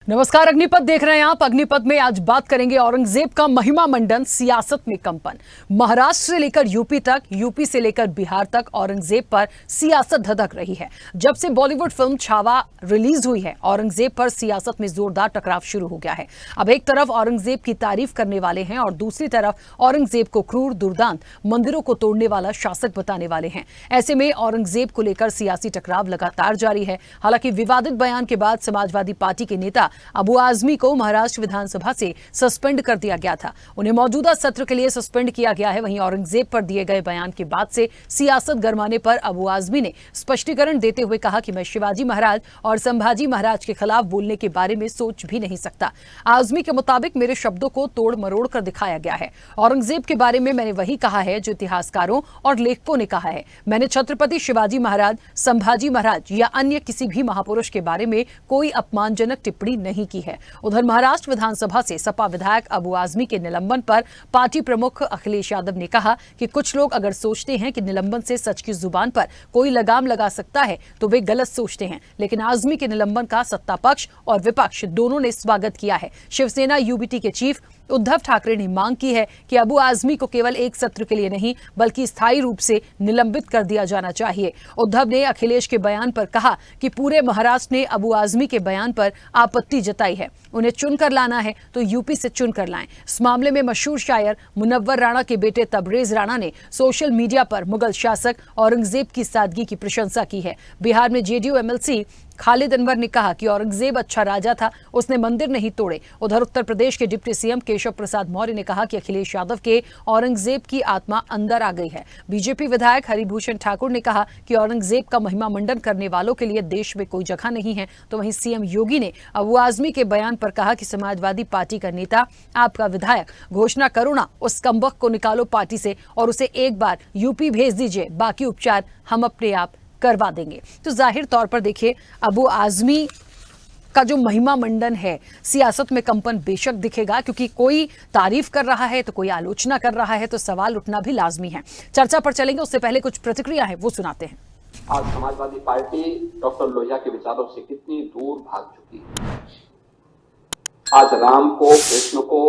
नमस्कार, अग्निपथ देख रहे हैं आप। अग्निपथ में आज बात करेंगे औरंगजेब का महिमा मंडन, सियासत में कंपन। महाराष्ट्र से लेकर यूपी तक, यूपी से लेकर बिहार तक औरंगजेब पर सियासत धधक रही है। जब से बॉलीवुड फिल्म छावा रिलीज हुई है, औरंगजेब पर सियासत में जोरदार टकराव शुरू हो गया है। अब एक तरफ औरंगजेब की तारीफ करने वाले हैं और दूसरी तरफ औरंगजेब को क्रूर, दुर्दांत, मंदिरों को तोड़ने वाला शासक बताने वाले हैं। ऐसे में औरंगजेब को लेकर सियासी टकराव लगातार जारी है। हालांकि विवादित बयान के बाद समाजवादी पार्टी के नेता अबू आजमी को महाराष्ट्र विधानसभा से सस्पेंड कर दिया गया था। उन्हें मौजूदा सत्र के लिए सस्पेंड किया गया है। वहीं औरंगजेब पर दिए गए बयान के बाद से सियासत गरमाने पर अबू आजमी ने स्पष्टीकरण देते हुए कहा कि मैं शिवाजी महाराज और संभाजी महाराज के खिलाफ बोलने के बारे में सोच भी नहीं सकता। आजमी के मुताबिक मेरे शब्दों को तोड़ मरोड़ कर दिखाया गया है। औरंगजेब के बारे में मैंने वही कहा है जो इतिहासकारों और लेखकों ने कहा है। मैंने छत्रपति शिवाजी महाराज, संभाजी महाराज या अन्य किसी भी महापुरुष के बारे में कोई अपमानजनक टिप्पणी नहीं की है। उधर महाराष्ट्र विधानसभा से सपा विधायक अबू आजमी के निलंबन पर पार्टी प्रमुख अखिलेश यादव ने कहा कि कुछ लोग अगर सोचते हैं कि निलंबन से सच की जुबान पर कोई लगाम लगा सकता है तो वे गलत सोचते हैं। लेकिन आजमी के निलंबन का सत्ता पक्ष और विपक्ष दोनों ने स्वागत किया है। शिवसेना यूबीटी के चीफ उद्धव ठाकरे ने मांग की है कि अबू आजमी को केवल एक सत्र के लिए नहीं बल्कि स्थायी रूप से निलंबित कर दिया जाना चाहिए। उद्धव ने अखिलेश के बयान पर कहा कि पूरे महाराष्ट्र ने अबू आजमी के बयान पर आपत्ति जताई है। उन्हें चुनकर लाना है तो यूपी से चुनकर लाएं। इस मामले में मशहूर शायर मुनव्वर राणा के बेटे तबरेज राणा ने सोशल मीडिया पर मुगल शासक औरंगजेब की सादगी की प्रशंसा की है। बिहार में जेडीयू एमएलसी खालिद अनवर ने कहा कि औरंगजेब अच्छा राजा था, उसने मंदिर नहीं तोड़े। उधर उत्तर प्रदेश के डिप्टी सीएम केशव प्रसाद मौर्य ने कहा कि अखिलेश यादव के औरंगजेब की आत्मा अंदर आ गई है। बीजेपी विधायक हरिभूषण ठाकुर ने कहा कि औरंगजेब का महिमा मंडन करने वालों के लिए देश में कोई जगह नहीं है। तो वहीं सीएम योगी ने अबू आजमी के बयान पर कहा कि समाजवादी पार्टी का नेता आपका विधायक, घोषणा करो ना उस कमबख्त को निकालो पार्टी से और उसे एक बार यूपी भेज दीजिए, बाकी उपचार हम अपने आप करवा देंगे। तो जाहिर तौर पर देखिए, अबू आजमी का जो महिमा मंडन है, सियासत में कंपन बेशक दिखेगा, क्योंकि कोई तारीफ कर रहा है तो कोई आलोचना कर रहा है, तो सवाल उठना भी लाजमी है। चर्चा पर चलेंगे, उससे पहले कुछ प्रतिक्रिया है वो सुनाते हैं। आज समाजवादी पार्टी डॉक्टर लोहिया के विचारों से कितनी दूर भाग चुकी है। आज राम को, कृष्ण को,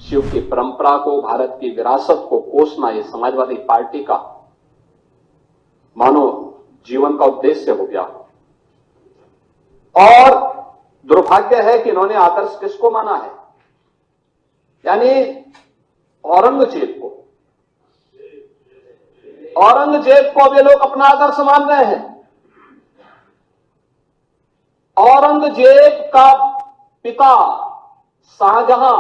शिव की परंपरा को, भारत की विरासत को कोसना ये समाजवादी पार्टी का मानो जीवन का उद्देश्य हो गया। और दुर्भाग्य है कि इन्होंने आदर्श किसको माना है, यानी औरंगजेब को। औरंगजेब को वे लोग अपना आदर्श मान रहे हैं। औरंगजेब का पिता शाहजहां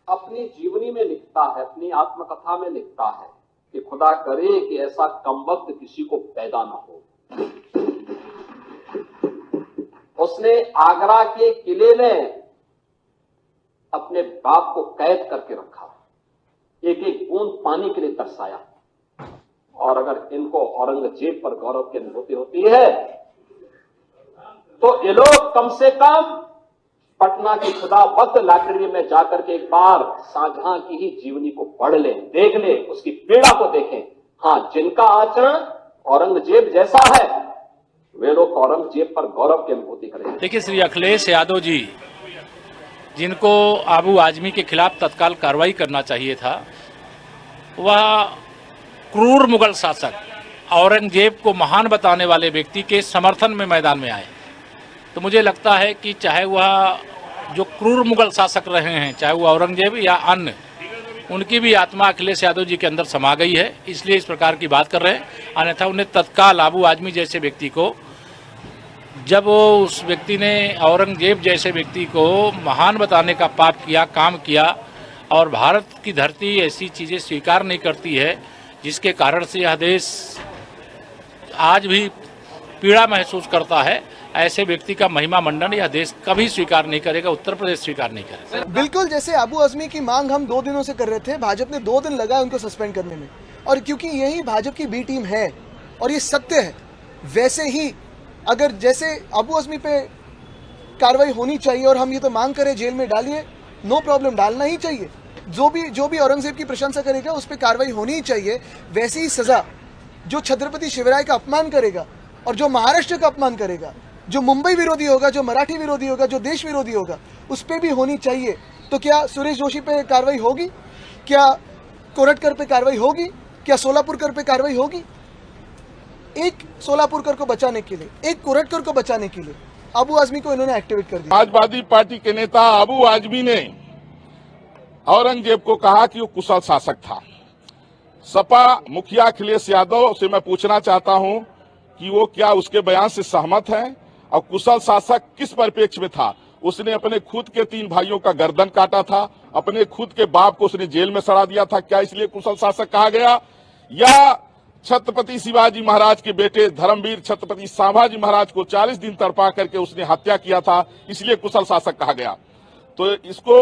अपनी जीवनी में लिखता है, अपनी आत्मकथा में लिखता है कि खुदा करे कि ऐसा कमबख्त किसी को पैदा ना हो। उसने आगरा के किले में अपने बाप को कैद करके रखा, एक एक बूंद पानी के लिए तरसाया। और अगर इनको औरंगजेब पर गौरव की अनुभूति होती है तो ये लोग कम से कम पटना की खुदावंद लाइब्रेरी में जाकर के एक बार शाहजहां की ही जीवनी को पढ़ लें, देख लें, उसकी पीड़ा को देखें। हाँ, जिनका आचरण औरंगजेब जैसा है वे लोग औरंगजेब पर गौरव की अनुभूति करें। देखिए, श्री अखिलेश यादव जी, जिनको अबू आजमी के खिलाफ तत्काल कार्रवाई करना चाहिए था, वह क्रूर मुगल शासक औरंगजेब को महान बताने वाले व्यक्ति के समर्थन में मैदान में आए। तो मुझे लगता है कि चाहे वह जो क्रूर मुगल शासक रहे हैं, चाहे वो औरंगजेब या अन्य, उनकी भी आत्मा अखिलेश यादव जी के अंदर समा गई है, इसलिए इस प्रकार की बात कर रहे हैं। अन्यथा उन्हें तत्काल अबू आजमी जैसे व्यक्ति को, जब उस व्यक्ति ने औरंगजेब जैसे व्यक्ति को महान बताने का पाप किया, काम किया, और भारत की धरती ऐसी चीज़ें स्वीकार नहीं करती है जिसके कारण से यह देश आज भी पीड़ा महसूस करता है, ऐसे व्यक्ति का महिमा मंडन यह देश कभी स्वीकार नहीं करेगा, उत्तर प्रदेश स्वीकार नहीं करेगा। बिल्कुल, जैसे अबू आजमी की मांग हम 2 दिनों से कर रहे थे, भाजपा ने 2 दिन लगाए उनको सस्पेंड करने में, और क्योंकि यही भाजपा की बी टीम है और ये सत्य है, वैसे ही अगर जैसे अबू आजमी पे कार्रवाई होनी चाहिए और हम ये तो मांग करें जेल में डालिए, नो प्रॉब्लम, डालना ही चाहिए। जो भी औरंगजेब की प्रशंसा करेगा उस पर कार्रवाई होनी ही चाहिए। वैसी ही सजा जो छत्रपति शिवराय का अपमान करेगा और जो महाराष्ट्र का अपमान करेगा जो मुंबई विरोधी होगा, जो मराठी विरोधी होगा, जो देश विरोधी होगा, उस पर भी होनी चाहिए। तो क्या सुरेश जोशी पे कार्रवाई होगी? क्या कोरटकर पे कार्रवाई होगी? क्या सोलापुरकर पे कार्रवाई होगी? एक सोलापुरकर को बचाने के लिए, एक कोरटकर को बचाने के लिए अबू आजमी को इन्होंने एक्टिवेट कर दिया। समाजवादी पार्टी के नेता अबू आजमी ने औरंगजेब को कहा कि वो कुशल शासक था। सपा मुखिया अखिलेश यादव से मैं पूछना चाहता हूं कि वो क्या उसके बयान से सहमत हैं और कुशल शासक किस परिप्रेक्ष्य में था? उसने अपने खुद के 3 भाइयों का गर्दन काटा था, अपने खुद के बाप को उसने जेल में सड़ा दिया था, क्या इसलिए कुशल शासक कहा गया? या छत्रपति शिवाजी महाराज के बेटे धर्मवीर छत्रपति संभाजी महाराज को 40 दिन तड़पा करके उसने हत्या किया था, इसलिए कुशल शासक कहा गया? तो इसको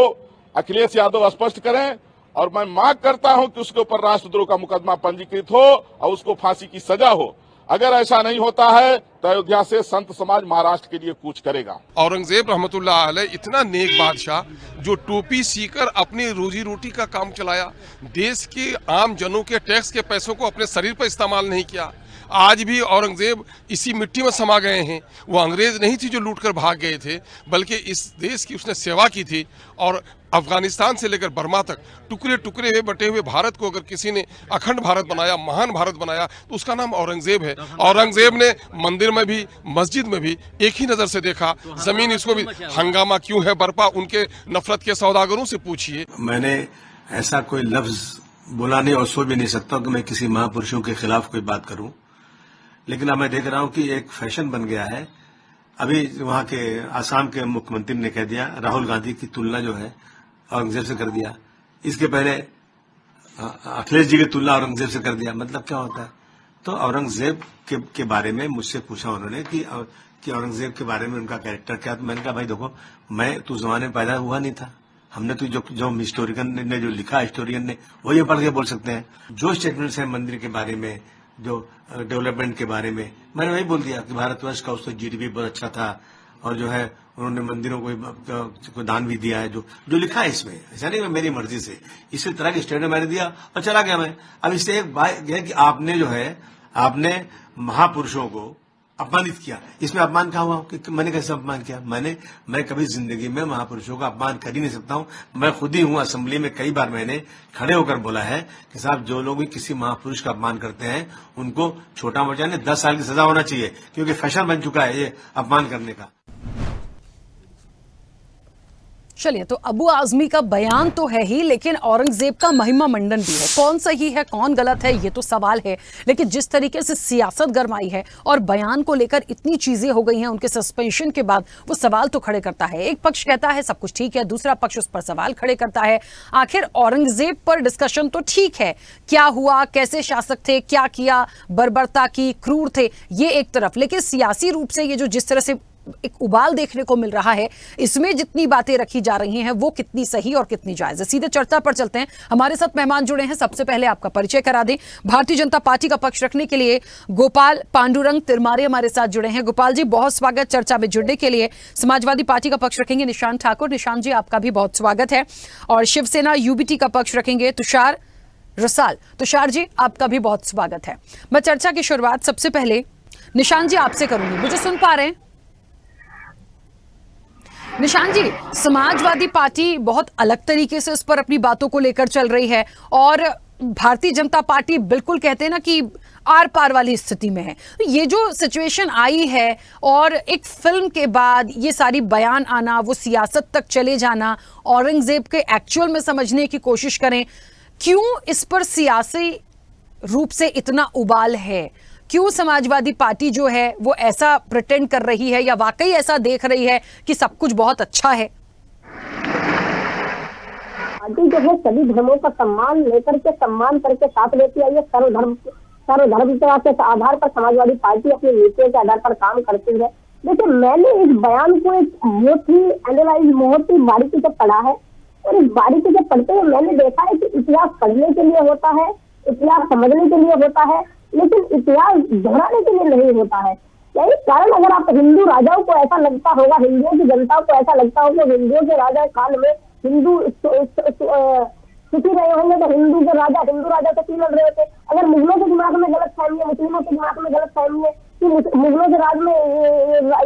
अखिलेश यादव स्पष्ट करें और मैं मांग करता हूं कि उसके ऊपर राष्ट्रद्रोह का मुकदमा पंजीकृत हो और उसको फांसी की सजा हो। अगर ऐसा नहीं होता है तो अयोध्या से संत समाज महाराष्ट्र के लिए कूच करेगा। औरंगजेब रहमतुल्लाह अलैह इतना नेक बादशाह जो टोपी सीकर अपनी रोजी रोटी का काम चलाया, देश के आम जनों के टैक्स के पैसों को अपने शरीर पर इस्तेमाल नहीं किया। आज भी औरंगजेब इसी मिट्टी में समा गए हैं। वो अंग्रेज नहीं थी जो लूटकर भाग गए थे, बल्कि इस देश की उसने सेवा की थी। और अफगानिस्तान से लेकर बर्मा तक टुकड़े टुकड़े हुए बटे हुए भारत को अगर किसी ने अखंड भारत बनाया, महान भारत बनाया, तो उसका नाम औरंगजेब है। औरंगजेब ने मंदिर में भी मस्जिद में भी एक ही नजर से देखा। जमीन इसको भी हंगामा क्यों है बर्पा, उनके नफरत के सौदागरों से पूछिए। मैंने ऐसा कोई लफ्ज बोला नहीं और सोच भी नहीं सकता कि मैं किसी महापुरुषों के खिलाफ कोई बात करूं, लेकिन अब मैं देख रहा हूं कि एक फैशन बन गया है। अभी वहां के आसाम के मुख्यमंत्री ने कह दिया राहुल गांधी की तुलना जो है औरंगजेब से कर दिया। इसके पहले अखिलेश जी की तुलना औरंगजेब से कर दिया। मतलब क्या होता है? तो औरंगजेब के बारे में मुझसे पूछा उन्होंने कि औरंगजेब के बारे में उनका कैरेक्टर क्या। तो मैंने कहा भाई देखो, मैं तो जमाने में पैदा हुआ नहीं था, हमने तो जो हिस्टोरियन ने जो लिखा, हिस्टोरियन ने वही पढ़ के बोल सकते हैं। जो स्टेटमेंट्स हैं मंदिर के बारे में, जो डेवलपमेंट के बारे में, मैंने वही बोल दिया कि भारतवर्ष का उसका जीडीपी बहुत अच्छा था और जो है उन्होंने मंदिरों को दान भी दिया है। जो लिखा है इसमें, ऐसा नहीं मेरी मर्जी से, इसी तरह की स्टेटमेंट मैंने दिया और चला गया मैं। अब इससे एक बात यह है कि आपने महापुरुषों को अपमानित किया। इसमें अपमान कहाँ हुआ कि मैंने कैसे अपमान किया? मैं कभी जिंदगी में महापुरुषों का अपमान कर ही नहीं सकता हूं। मैं खुद ही हूं, असेंबली में कई बार मैंने खड़े होकर बोला है कि साहब जो लोग भी किसी महापुरुष का अपमान करते हैं उनको छोटा मोटा नहीं 10 साल की सजा होना चाहिए, क्योंकि फैशन बन चुका है ये अपमान करने का। चलिए, तो अबू आजमी का बयान तो है ही, लेकिन औरंगजेब का महिमा मंडन भी है। कौन सही है कौन गलत है ये तो सवाल है, लेकिन जिस तरीके से सियासत गरमाई है और बयान को लेकर इतनी चीजें हो गई हैं उनके सस्पेंशन के बाद, वो सवाल तो खड़े करता है। एक पक्ष कहता है सब कुछ ठीक है, दूसरा पक्ष उस पर सवाल खड़े करता है। आखिर औरंगजेब पर डिस्कशन तो ठीक है, क्या हुआ, कैसे शासक थे, क्या किया, बर्बरता की, क्रूर थे, ये एक तरफ, लेकिन सियासी रूप से ये जो जिस तरह से एक उबाल देखने को मिल रहा है, इसमें जितनी बातें रखी जा रही हैं वो कितनी सही और कितनी जायज है। सीधे चर्चा पर चलते हैं। हमारे साथ मेहमान जुड़े हैं। सबसे पहले आपका परिचय करा दें। भारतीय जनता पार्टी का पक्ष रखने के लिए गोपाल पांडुरंग तिरमारे हमारे साथ जुड़े हैं। गोपाल जी, बहुत स्वागत चर्चा में जुड़ने के लिए। समाजवादी पार्टी का पक्ष रखेंगे निशांत ठाकुर। निशांत जी, आपका भी बहुत स्वागत है। और शिवसेना यूबीटी का पक्ष रखेंगे तुषार रसाल। तुषार जी, आपका भी बहुत स्वागत है। मैं चर्चा की शुरुआत सबसे पहले निशांत जी आपसे करूंगी। मुझे सुन पा रहे हैं? निशांत जी, समाजवादी पार्टी बहुत अलग तरीके से इस पर अपनी बातों को लेकर चल रही है और भारतीय जनता पार्टी बिल्कुल कहते हैं ना कि आर पार वाली स्थिति में है। ये जो सिचुएशन आई है और एक फिल्म के बाद ये सारी बयान आना, वो सियासत तक चले जाना, औरंगजेब के एक्चुअल में समझने की कोशिश करें, क्यों इस पर सियासी रूप से इतना उबाल है? क्यों समाजवादी पार्टी जो है वो ऐसा प्रिटेंड कर रही है या वाकई ऐसा देख रही है कि सब कुछ बहुत अच्छा है? पार्टी जो है सभी धर्मों का सम्मान लेकर के, सम्मान करके साथ लेती आई है। सर्वधर्म के आधार पर समाजवादी पार्टी अपनी नीतियों के आधार पर काम करती है। देखिए, मैंने इस बयान को एक बहुत ही एनालाइज, बहुत ही बारीकी से पढ़ा है और इस बारीकी से पढ़ते हुए मैंने देखा है कि इतिहास पढ़ने के लिए होता है, इतिहास समझने के लिए होता है, लेकिन इतिहास दोहराने के लिए नहीं होता है। यही कारण, अगर आप हिंदू राजाओं को ऐसा लगता होगा, हिंदुओं की जनता को ऐसा लगता होगा हिंदुओं के राजा काल में हिंदू सुखी रहे होंगे तो हिंदू राजा से क्यों लड़ रहे थे? अगर मुगलों के दिमाग में गलत फहमी है, मुस्लिमों के दिमाग में गलत फहमी है कि मुगलों के राज में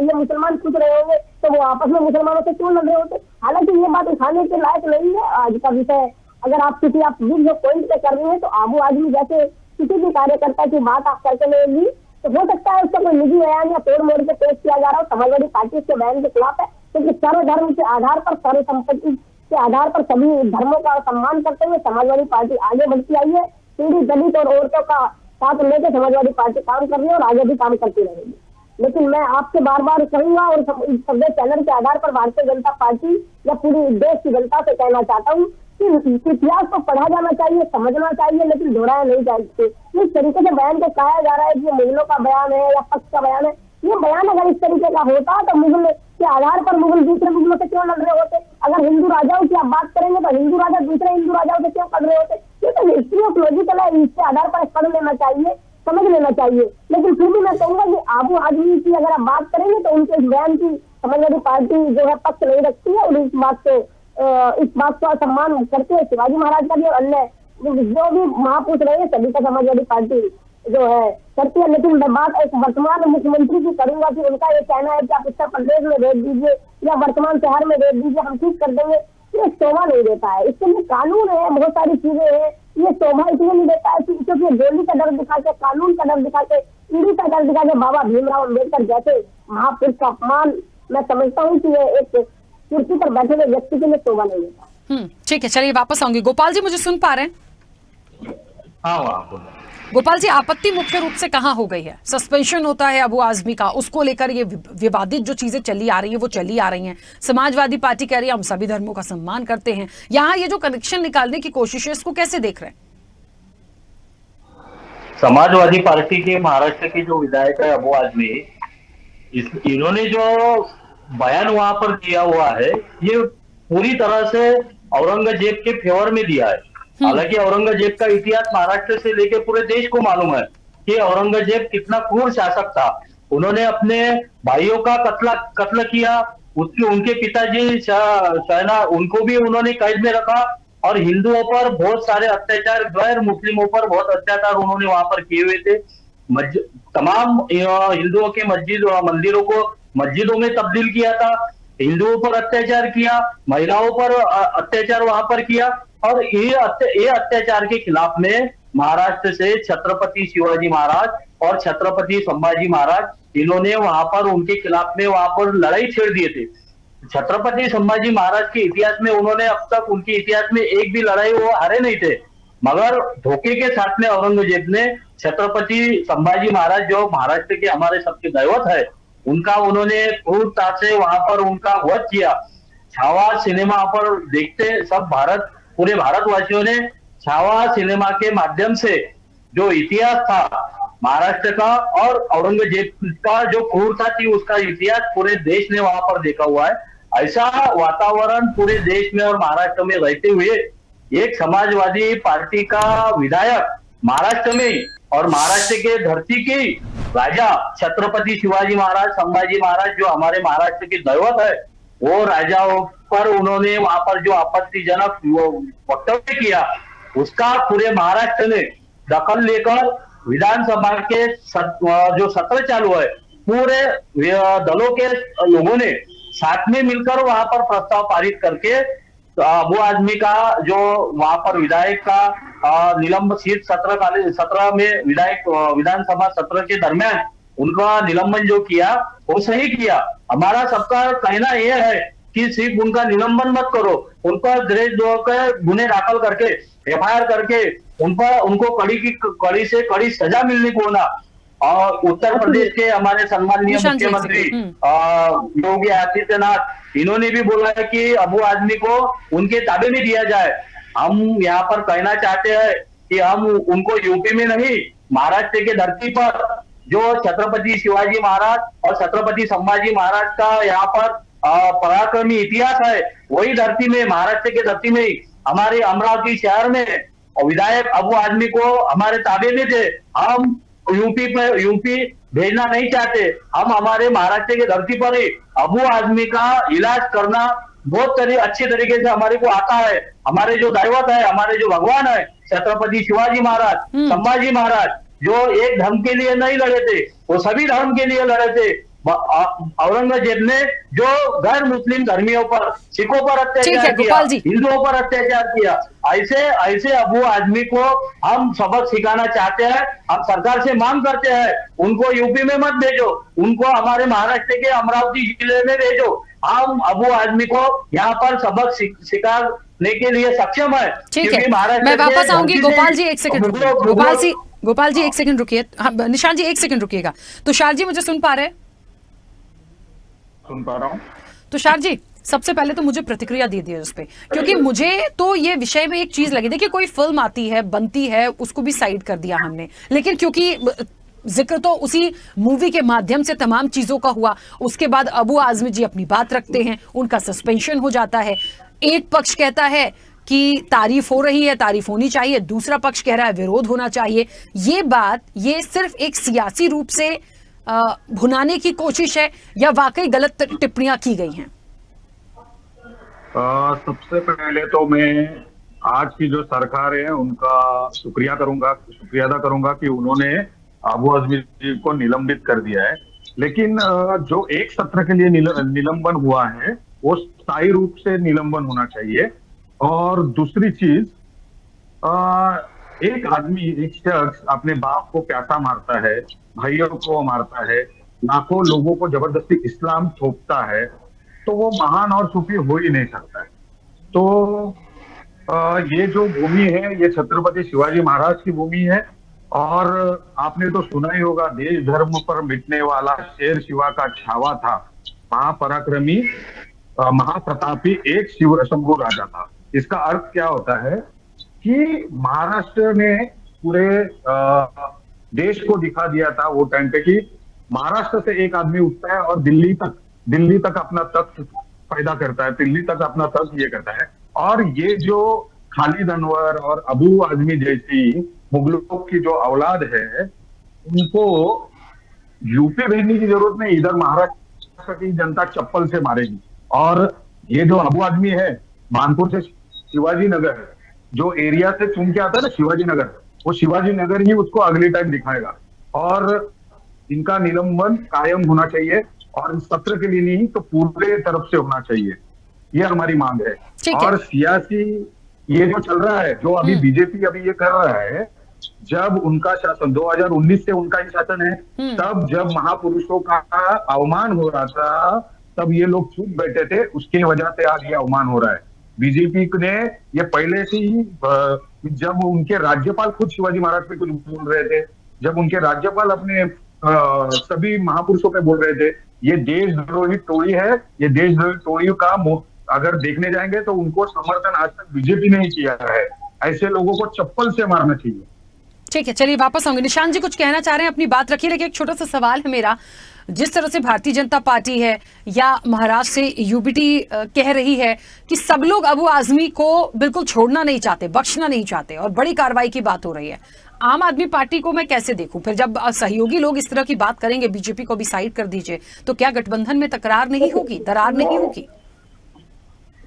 ये मुसलमान खुश रहे होंगे तो वो आपस में मुसलमानों से क्यों लड़ रहे होते। हालांकि ये बात उठाने के लायक नहीं है आज का विषय। अगर आप जो पॉइंट पे कर रहे हैं तो आबू आजमी जैसे किसी भी कार्यकर्ता की बात आप करते रहेंगी तो हो सकता है उसका कोई निजी बयान या तोड़ मोड़ के पेश किया जा रहा हो। समाजवादी पार्टी के बयान के खिलाफ है क्योंकि सर्वधर्म के आधार पर, सर्व संपत्ति के आधार पर सभी धर्मों का सम्मान करते हुए समाजवादी पार्टी आगे बढ़ती आई है। पीड़ित, दलित और औरतों का साथ लेकर समाजवादी पार्टी काम कर रही है और आगे भी काम करती रहेगी। लेकिन मैं आपसे बार बार कहूंगा और सब चैनल के आधार पर भारतीय जनता पार्टी या पूरी देश की जनता से कहना चाहता हूँ कि इतिहास को पढ़ा जाना चाहिए, समझना चाहिए, लेकिन दोहराया नहीं चाहिए। इस तरीके से बयान को कहा जा रहा है कि ये मुगलों का बयान है या पक्ष का बयान है। ये बयान अगर इस तरीके का होता तो मुगल के आधार पर मुगल दूसरे मुगलों से क्यों लड़ रहे होते। अगर हिंदू राजाओं की आप बात करेंगे तो हिंदू राजा दूसरे हिंदू राजाओं से क्यों लड़ रहे होते। ये तो हिस्ट्री ऑफ लॉजिकल है, इसके आधार पर पढ़ लेना चाहिए, समझ लेना चाहिए। लेकिन फिर भी मैं कहूंगा कि आबू आजमी की अगर आप बात करेंगे तो उनके इस बयान की समाजवादी पार्टी जो है पक्ष नहीं रखती है और इस बात का सम्मान करते हैं शिवाजी महाराज का भी और अन्य जो भी महापुरुष रहे सभी का समाजवादी पार्टी जो है करती है। लेकिन मैं बात एक वर्तमान मुख्यमंत्री की करूंगा कि उनका ये कहना है कि आप उत्तर प्रदेश में भेज दीजिए या वर्तमान शहर में भेज दीजिए, हम ठीक कर देंगे, ये शोभा नहीं देता है। इसके लिए कानून है, बहुत सारी चीजें हैं। ये शोभा इसलिए नहीं देता है क्योंकि गोली का डर दिखा के, कानून का डर दिखा के, ईडी का डर दिखा के बाबा भीमराव अम्बेडकर जैसे महापुरुष का अपमान मैं समझता हूँ कि ये एक कुर्सी पर बैठे हुए व्यक्ति के लिए शोभा नहीं देता। ठीक है, चलिए वापस आऊंगी। गोपाल जी मुझे सुन पा रहे हैं? हाँ, गोपाल जी, आपत्ति मुख्य रूप से कहाँ हो गई है? सस्पेंशन होता है अबू आजमी का, उसको लेकर ये विवादित जो चीजें चली आ रही हैं वो चली आ रही हैं। समाजवादी पार्टी कह रही है हम सभी धर्मों का सम्मान करते हैं। यहाँ ये जो कनेक्शन निकालने की कोशिश है इसको कैसे देख रहे हैं? समाजवादी पार्टी के महाराष्ट्र के जो विधायक है अबू आजमी, इन्होंने जो बयान वहां पर किया हुआ है ये पूरी तरह से औरंगजेब के फेवर में दिया है। हालांकि औरंगजेब का इतिहास महाराष्ट्र से लेकर पूरे देश को मालूम है कि औरंगजेब कितना क्रूर शासक था। उन्होंने अपने भाइयों का कत्ल किया, उनके पिताजी शहना उनको भी उन्होंने कैद में रखा और हिंदुओं पर बहुत सारे अत्याचार, गैर मुस्लिमों पर बहुत अत्याचार उन्होंने वहां पर किए हुए थे। तमाम हिंदुओं के मंदिरों को मस्जिदों में तब्दील किया था, हिंदुओं पर अत्याचार किया, महिलाओं पर अत्याचार वहां पर किया और ये अत्याचार के खिलाफ में महाराष्ट्र से छत्रपति शिवाजी महाराज और छत्रपति संभाजी महाराज इन्होंने वहां पर उनके खिलाफ में वहां पर लड़ाई छेड़ दिए थे। छत्रपति संभाजी महाराज के इतिहास में उन्होंने अब तक उनके इतिहास में एक भी लड़ाई वो हारे नहीं थे, मगर धोखे के साथ में औरंगजेब ने छत्रपति संभाजी महाराज जो महाराष्ट्र के हमारे सबके दैवत है उनका उन्होंने क्रूरता से वहां पर उनका वध किया। छावा सिनेमा पर देखते सब पूरे भारतवासियों ने छावा सिनेमा के माध्यम से जो इतिहास था महाराष्ट्र का और औरंगजेब का जो क्रूरता थी उसका इतिहास पूरे देश ने वहां पर देखा हुआ है। ऐसा वातावरण पूरे देश में और महाराष्ट्र में रहते हुए एक समाजवादी पार्टी का विधायक महाराष्ट्र में और महाराष्ट्र के धरती की राजा छत्रपति शिवाजी महाराज, संभाजी महाराज जो हमारे महाराष्ट्र के दैवत है, वो राजाओं पर उन्होंने वहां पर जो आपत्तिजनक वक्तव्य किया उसका पूरे महाराष्ट्र ने दखल लेकर विधानसभा के जो सत्र चालू है पूरे दलों के लोगों ने साथ में मिलकर वहां पर प्रस्ताव पारित करके अबू आजमी का जो वहां पर विधायक का निलंबित सत्र में विधानसभा सत्र के दरमियान उनका निलंबन जो किया वो सही किया। हमारा सबका कहना यह है कि सिर्फ उनका निलंबन मत करो, उन पर देशद्रोह के गुने दाखिल करके एफआईआर करके उनको कड़ी से कड़ी सजा मिलने को ना। और उत्तर प्रदेश के हमारे सम्माननीय मुख्यमंत्री योगी आदित्यनाथ इन्होंने भी बोला है कि अबू आजमी को उनके ताबे में दिया जाए। हम यहाँ पर कहना चाहते हैं कि हम उनको यूपी में नहीं महाराष्ट्र के धरती पर जो छत्रपति शिवाजी महाराज और छत्रपति संभाजी महाराज का यहाँ पर पराक्रमी इतिहास है वही धरती में महाराष्ट्र के धरती में हमारे अमरावती शहर में विधायक अबू आजमी को हमारे ताबे में थे। हम यूपी भेजना नहीं चाहते, हम हमारे महाराष्ट्र की धरती पर ही अबू आजमी का इलाज करना बहुत अच्छे तरीके से हमारे को आता है। हमारे जो दैवत है, हमारे जो भगवान है छत्रपति शिवाजी महाराज, संभाजी महाराज, जो एक धर्म के लिए नहीं लड़े थे, वो सभी धर्म के लिए लड़े थे। औरंगजेब ने जो गैर मुस्लिम धर्मियों पर, सिखों पर अत्याचार किया, हिंदुओं पर अत्याचार किया, ऐसे अबू आजमी को हम सबक सिखाना चाहते हैं। हम सरकार से मांग करते हैं, उनको यूपी में मत भेजो, उनको हमारे महाराष्ट्र के अमरावती जिले में भेजो। हम अबू आजमी को यहाँ पर सबक सिखाने के लिए सक्षम है। ठीक है, मैं वापस आऊंगी। गोपाल जी एक सेकंड रुकिए, गोपाल जी एक सेकंड रुकिए। हाँ, निशान जी एक सेकंड रुकिएगा। तुषार जी मुझे सुन पा रहे हैं? सुन पा रहा हूँ। तुषार जी, सबसे पहले तो मुझे प्रतिक्रिया दे दी उस पे, क्योंकि मुझे तो ये विषय में एक चीज लगी। देखिए, कोई फिल्म आती है, बनती है, उसको भी साइड कर दिया हमने, लेकिन क्योंकि जिक्र तो उसी मूवी के माध्यम से तमाम चीजों का हुआ, उसके बाद अबू आजमी जी अपनी बात रखते हैं, उनका सस्पेंशन हो जाता है। एक पक्ष कहता है कि तारीफ हो रही है, तारीफ होनी चाहिए, दूसरा पक्ष कह रहा है विरोध होना चाहिए। ये बात, ये सिर्फ एक सियासी रूप से भुनाने की कोशिश है या वाकई गलत टिप्पणियां की गई हैं? सबसे पहले तो मैं आज की जो सरकार है उनका शुक्रिया अदा करूंगा कि उन्होंने अबू आजमी जी को निलंबित कर दिया है। लेकिन जो एक सत्र के लिए निलंबन हुआ है वो स्थायी रूप से निलंबन होना चाहिए। और दूसरी चीज, एक आदमी, एक शख्स अपने बाप को प्यासा मारता है, भाइयों को मारता है, लाखों लोगों को जबरदस्ती इस्लाम थोपता है, तो वो महान और सूफी हो ही नहीं सकता है। तो ये जो भूमि है ये छत्रपति शिवाजी महाराज की भूमि है। और आपने तो सुना ही होगा, देश धर्म पर मिटने वाला शेर शिवा का छावा था, महापराक्रमी महाप्रतापी एक शिव शंभु राजा था। इसका अर्थ क्या होता है कि महाराष्ट्र ने पूरे देश को दिखा दिया था वो टाइम पे कि महाराष्ट्र से एक आदमी उठता है और दिल्ली तक अपना तख्त पैदा करता है, दिल्ली तक अपना तख्त ये करता है। और ये जो खालिद अनवर और अबू आजमी जैसी मुगलों की जो औलाद है, उनको यूपी भेजने की जरूरत नहीं, इधर महाराष्ट्र की जनता चप्पल से मारेगी। और ये जो अबू आजमी है, मानपुर से शिवाजी नगर जो एरिया से चुन के आता है ना, शिवाजी नगर, वो शिवाजी नगर ही उसको अगले टाइम दिखाएगा। और इनका निलंबन कायम होना चाहिए, और इस सत्र के लिए नहीं तो पूरे तरफ से होना चाहिए, ये हमारी मांग है। और सियासी ये जो चल रहा है, जो अभी बीजेपी अभी ये कर रहा है, जब उनका शासन 2019 से उनका ही शासन है, तब जब महापुरुषों का अवमान हो रहा था तब ये लोग चुप बैठे थे, उसकी वजह से आज ये अवमान हो रहा है। बीजेपी ने ये पहले से ही, जब उनके राज्यपाल खुद शिवाजी महाराज पे कुछ बोल रहे थे, जब उनके राज्यपाल अपने सभी महापुरुषों पे बोल रहे थे, ये देशद्रोही टोली है, ये देशद्रोही टोली का अगर देखने जाएंगे तो उनको समर्थन आज तक बीजेपी ने ही किया है। ऐसे लोगों को चप्पल से मारना चाहिए। ठीक है, चलिए वापस आऊंगे। निशान जी कुछ कहना चाह रहे हैं, अपनी बात रखिए, लेकिन एक छोटा सा सवाल है मेरा। जिस तरह से भारतीय जनता पार्टी है या महाराष्ट्र से यूबीटी कह रही है कि सब लोग अबू आजमी को बिल्कुल छोड़ना नहीं चाहते, बख्शना नहीं चाहते, और बड़ी कार्रवाई की बात हो रही है, आम आदमी पार्टी को मैं कैसे देखूं? फिर जब सहयोगी लोग इस तरह की बात करेंगे, बीजेपी को भी साइड कर दीजिए, तो क्या गठबंधन में तकरार नहीं होगी, दरार नहीं होगी?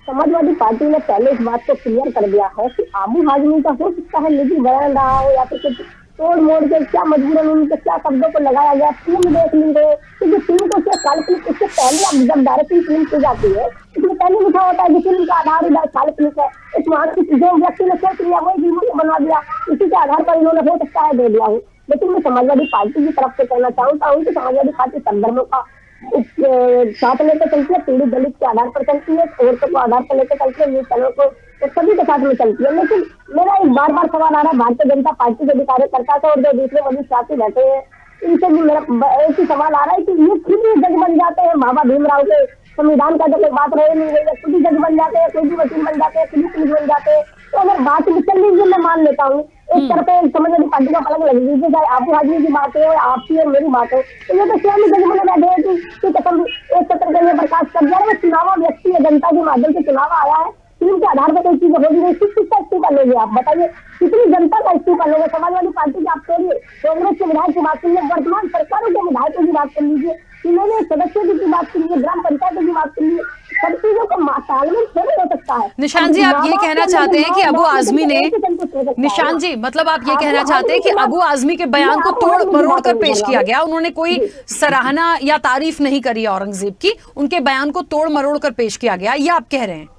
समाजवादी पार्टी ने पहले इस बात को क्लियर कर दिया है कि अबू आजमी का हो सकता है लेकिन बयान रहा हो या फिर कुछ तोड़ मोड़ के क्या मजबूरन उनके क्या शब्दों को लगाया गया, फिल्म देख ली गई, क्योंकि फिल्म को क्या काल्पनिक, इससे पहले अब जब डायरेक्टली फिल्म की जाती है इसमें पहले लिखा होता है कि फिल्म का आधार काल्पनिक है, इस वहां की जो व्यक्ति ने सोच लिया वही फिल्म को बनवा दिया, इसी के आधार पर इन्होंने हो सकता है दे दिया हो। लेकिन मैं समाजवादी पार्टी की तरफ से कहना चाहता हूँ कि समाजवादी पार्टी सब धर्मों का साथ लेकर चलती है, पीड़ित दलित के आधार पर चलती है, औरतों को आधार पर लेकर चलती है, न्यूज़ को तो सभी के साथ में चलती है। लेकिन मेरा एक बार बार सवाल आ रहा है भारतीय जनता पार्टी के कार्यकर्ता से और जो दूसरे वरिष्ठ साथी बैठे हैं, इनसे भी मेरा एक ही सवाल आ रहा है कि ये खुद ही जज बन जाते हैं। बाबा भीमराव के संविधान का जब बात रहे नहीं गई, खुद ही जज बन जाते हैं, कोई भी वकील बन जाते हैं, पुलिस बन जाते हैं। तो अगर बात चल लीजिए, मैं मान लेता हूँ एक तरफ समाजवादी पार्टी का अलग लग लीजिए, चाहे अबू आजमी की बात हो या आपकी और मेरी बात हो, तो ये तो स्वयं जज बने बैठे हैं कि कसम एक सत्र के लिए बर्खास्त कर दिया है। चुनाव व्यक्ति है, जनता के माध्यम से चुनाव आया है, फिल्म के आधार पर कोई चीज होगी नहीं, किसका इस्तीफा लोगे आप बताइए? कितनी जनता का इस्तीफा लोगे? समाजवादी पार्टी की आप छोड़िए, कांग्रेस के विधायक की बात कर लीजिए, वर्तमान सरकारों के विधायकों की बात कर लीजिए, इन्होंने सदस्यों की बात करी है, ग्राम पंचायत की बात करी है, सब चीजों का तालमेल थोड़ी हो सकता है। निशान जी, आप ये कहना चाहते हैं कि अबू आजमी ने, निशान जी मतलब आप ये कहना चाहते हैं कि अबू आजमी के बयान को तोड़ मरोड़ कर पेश किया गया, उन्होंने कोई सराहना या तारीफ नहीं करी औरंगजेब की, उनके बयान को तोड़ मरोड़ कर पेश किया गया, ये आप कह रहे हैं?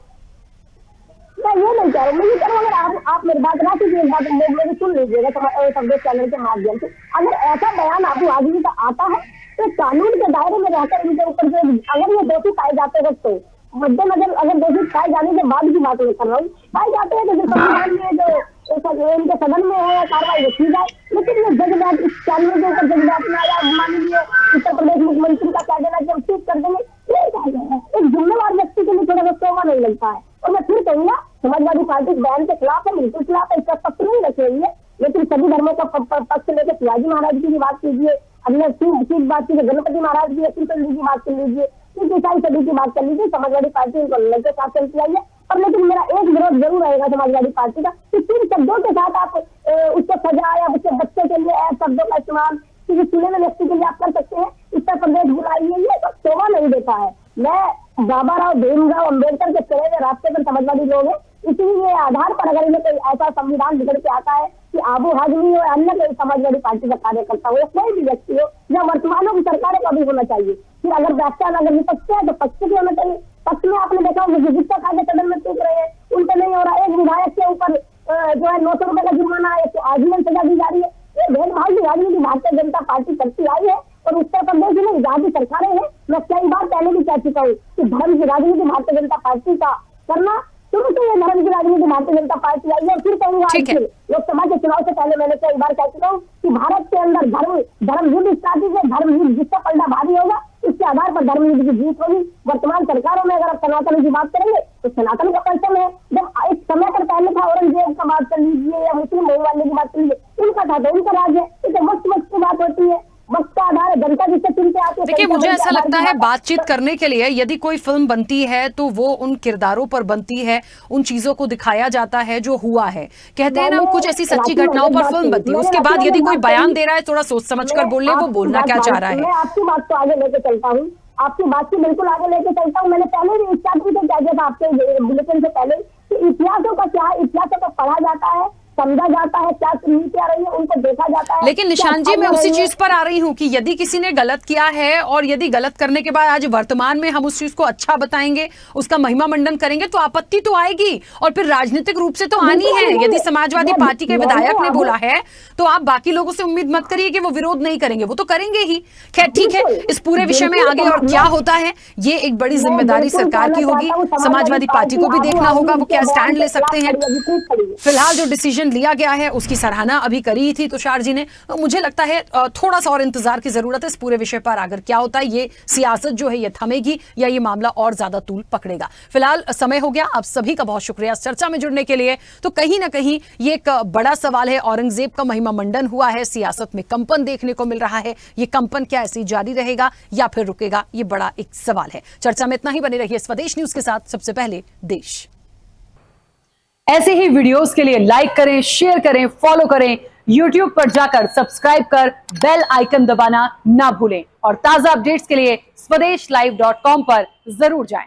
मैं ये नहीं कह रहा हूँ, मैं ये कह रहा हूँ, अगर आप मेरी बात ना कीजिए, बात मेरी सुन लीजिएगा संदेश चैनल के माध्यम से। अगर ऐसा बयान अबू आजमी का आता है तो कानून के दायरे में रहकर इनके ऊपर से अगर ये दोषी पाए जाते हैं तो मद्देनजर, अगर दोषी पाए जाने के बाद की बात नहीं कर रहा हूँ, पाए जाते हैं तो संविधान में जो इनके सदन में है कार्रवाई की जाए। लेकिन ये जजमेंट इस चैनल के ऊपर जजमेंट में आया, मान लीजिए उत्तर प्रदेश मुख्यमंत्री का कह देना कि हम ठीक कर देंगे, ये कहा जाए एक जिम्मेवार व्यक्ति के लिए थोड़ा सा शोभा नहीं लगता है। और मैं फिर कहूंगा, समाजवादी पार्टी बयान के खिलाफ है, बिल्कुल खिलाफ है, इसका पक्ष नहीं रखे हुई है, लेकिन सभी धर्मों का पक्ष लेकर शिवाजी महाराज की भी बात कीजिए, अन्य सिख बात कीजिए, गणपति महाराज की, कृष्ण जी की बात कर लीजिए, ईसाई सभी की बात कर लीजिए। समाजवादी पार्टी उनको लड़के साथ चलती आई है। और लेकिन मेरा एक विरोध जरूर रहेगा समाजवादी पार्टी का कि किन शब्दों के साथ आप उसको सजा या उसके बच्चे के लिए शब्दों का इस्तेमाल किसी चुने में व्यक्ति के लिए आप कर सकते हैं। उत्तर प्रदेश बुलाइए, ये सब शोभा नहीं देता है। मैं बाबा राव भीमराव अम्बेडकर के चले हुए रास्ते पर समाजवादी लोग हैं, इसीलिए आधार पर अगर इन्हें कोई ऐसा संविधान बिगड़ के आता है कि आबू आजमी हो, अन्य कोई समाजवादी पार्टी का कार्यकर्ता हो या कोई भी व्यक्ति हो, या वर्तमानों की सरकारों का भी होना चाहिए। फिर अगर व्याख्यान अगर विपक्ष है तो पक्ष भी होना चाहिए। पक्ष में आपने देखा होगा विपक्ष आगे सदन में टूट रहे हैं, उनसे नहीं हो रहा। एक विधायक के ऊपर जो है 900 रुपए का जुर्माना है, तो आजीवन सजा दी जा रही है। ये भेदभाव की राजनीति भारतीय जनता पार्टी करती आई है और उत्तर प्रदेश में जहाँ भी सरकारें हैं, मैं कई बार पहले भी कह चुका हूँ कि धर्म की राजनीति भारतीय जनता पार्टी का करना शुरू से ये धर्म की राजनीति भारतीय जनता पार्टी आई है। और फिर कहूंगा लोकसभा के चुनाव से पहले मैंने कई बार कह चुका हूँ कि भारत के अंदर धर्म युद्ध स्ट्रैटेजी है, धर्म युद्ध जिसका पलड़ा भारी होगा उसके आधार पर धर्म युद्ध की जीत होगी। वर्तमान सरकारों में अगर आप सनातन की बात करेंगे तो सनातन का परचम है। जब एक समय पर पहले था औरंगजेब का बात कर लीजिए या मुस्लिम बहुवाले की बात कर लीजिए, उनका था तो उनका राज है। इसे वक्त की बात होती है, वक्त का आधार है, जनता जिससे चुनते आती है। देखिए, मुझे ऐसा लगता है बातचीत करने के लिए यदि कोई फिल्म बनती है तो वो उन किरदारों पर बनती है, उन चीजों को दिखाया जाता है जो हुआ है। कहते हैं ना, कुछ ऐसी सच्ची घटनाओं पर फिल्म बनती है, उसके बाद यदि कोई बयान दे रहा है थोड़ा सोच समझ कर बोल ले, वो बोलना क्या चाह रहा है। मैं आपकी बात को आगे लेके चलता हूँ, आपकी बात को बिल्कुल आगे लेके चलता हूँ। मैंने पहले भी स्टार्ट भी कह दिया था आपके बुलेटिन से पहले कि इतिहासों का क्या है, इतिहासों को पढ़ा जाता है, समझा जाता है, क्या नीति आ रही है उनको देखा जाता है। लेकिन निशान जी, मैं उसी चीज पर आ रही हूँ कि यदि किसी ने गलत किया है और यदि गलत करने के बाद आज वर्तमान में हम उस चीज को अच्छा बताएंगे, उसका महिमा मंडन करेंगे तो आपत्ति तो आएगी और फिर राजनीतिक रूप से तो आनी है। यदि समाजवादी पार्टी के विधायक ने बोला है तो आप बाकी लोगों से उम्मीद मत करिए कि वो विरोध नहीं करेंगे, वो तो करेंगे ही। खैर ठीक है, इस पूरे विषय में आगे और क्या होता है ये एक बड़ी जिम्मेदारी सरकार की होगी। समाजवादी पार्टी को भी देखना होगा वो क्या स्टैंड ले सकते हैं। फिलहाल जो डिसीजन लिया गया है उसकी सराहना अभी करी थी तुषार जी ने। मुझे लगता है थोड़ा सा और इंतजार की जरूरत है इस पूरे विषय पर। अगर क्या होता है, ये सियासत जो है ये थमेगी या ये मामला और ज्यादा तूल पकड़ेगा। फिलहाल समय हो गया। आप सभी का बहुत शुक्रिया इस चर्चा में जुड़ने के लिए। तो कहीं ना कहीं ये एक बड़ा सवाल है, औरंगजेब का महिमा मंडन हुआ है, सियासत में कंपन देखने को मिल रहा है। ये कंपन क्या ऐसे जारी रहेगा या फिर रुकेगा, ये बड़ा एक सवाल है। चर्चा में इतना ही, बने रहिए स्वदेश न्यूज के साथ। सबसे पहले देश। ऐसे ही वीडियोस के लिए लाइक करें, शेयर करें, फॉलो करें। YouTube पर जाकर सब्सक्राइब कर बेल आइकन दबाना ना भूलें और ताजा अपडेट्स के लिए swedeshlive.com पर जरूर जाएं।